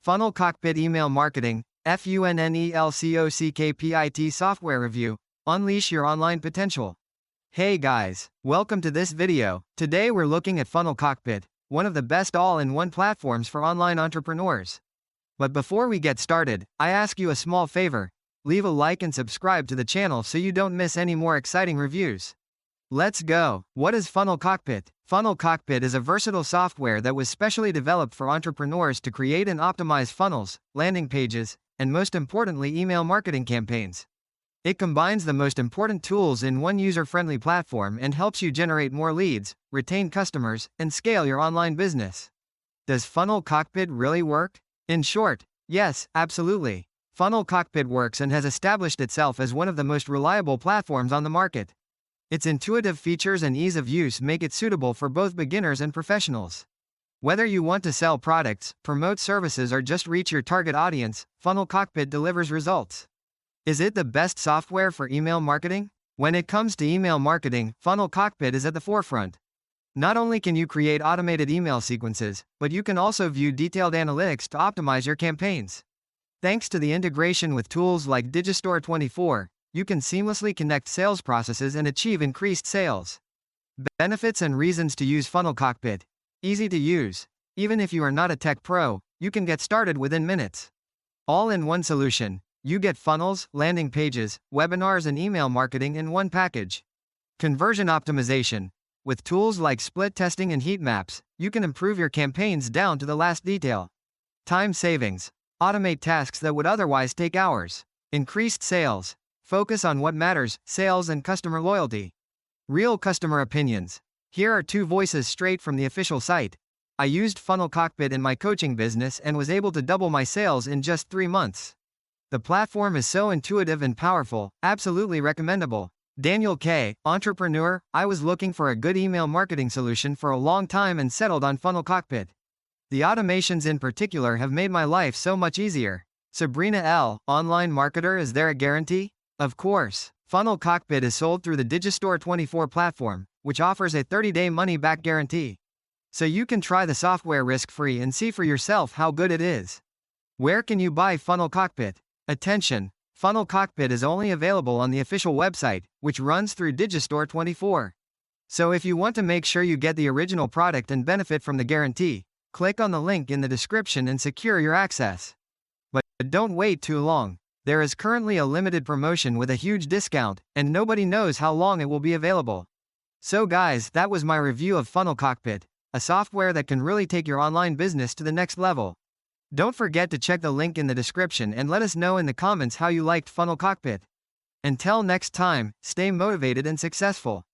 Funnel Cockpit Email Marketing, FUNNELCOCKPIT Software Review. Unleash your online potential. Hey guys, welcome to this video. Today we're looking at Funnel Cockpit, one of the best all-in-one platforms for online entrepreneurs. But before we get started, I ask you a small favor. Leave a like and subscribe to the channel so you don't miss any more exciting reviews. Let's go. What is Funnel Cockpit? Funnel Cockpit is a versatile software that was specially developed for entrepreneurs to create and optimize funnels, landing pages, and most importantly, email marketing campaigns. It combines the most important tools in one user-friendly platform and helps you generate more leads, retain customers, and scale your online business. Does Funnel Cockpit really work? In short, yes, absolutely. Funnel Cockpit works and has established itself as one of the most reliable platforms on the market. Its intuitive features and ease of use make it suitable for both beginners and professionals. Whether you want to sell products, promote services, or just reach your target audience, Funnel Cockpit delivers results. Is it the best software for email marketing? When it comes to email marketing, Funnel Cockpit is at the forefront. Not only can you create automated email sequences, but you can also view detailed analytics to optimize your campaigns. Thanks to the integration with tools like Digistore24, you can seamlessly connect sales processes and achieve increased sales. Benefits and reasons to use Funnel Cockpit. Easy to use. Even if you are not a tech pro, you can get started within minutes. All-in-one solution. You get funnels, landing pages, webinars, and email marketing in one package. Conversion optimization. With tools like split testing and heatmaps, you can improve your campaigns down to the last detail. Time savings. Automate tasks that would otherwise take hours. Increased sales. Focus on what matters, sales and customer loyalty. Real customer opinions. Here are two voices straight from the official site. I used Funnel Cockpit in my coaching business and was able to double my sales in just 3 months. The platform is so intuitive and powerful, absolutely recommendable. Daniel K., entrepreneur. I was looking for a good email marketing solution for a long time and settled on Funnel Cockpit. The automations in particular have made my life so much easier. Sabrina L., online marketer. Is there a guarantee? Of course. Funnel Cockpit is sold through the Digistore24 platform, which offers a 30-day money-back guarantee. So you can try the software risk-free and see for yourself how good it is. Where can you buy Funnel Cockpit? Attention! Funnel Cockpit is only available on the official website, which runs through Digistore24. So if you want to make sure you get the original product and benefit from the guarantee, click on the link in the description and secure your access. But don't wait too long. There is currently a limited promotion with a huge discount, and nobody knows how long it will be available. So guys, that was my review of Funnel Cockpit, a software that can really take your online business to the next level. Don't forget to check the link in the description and let us know in the comments how you liked Funnel Cockpit. Until next time, stay motivated and successful.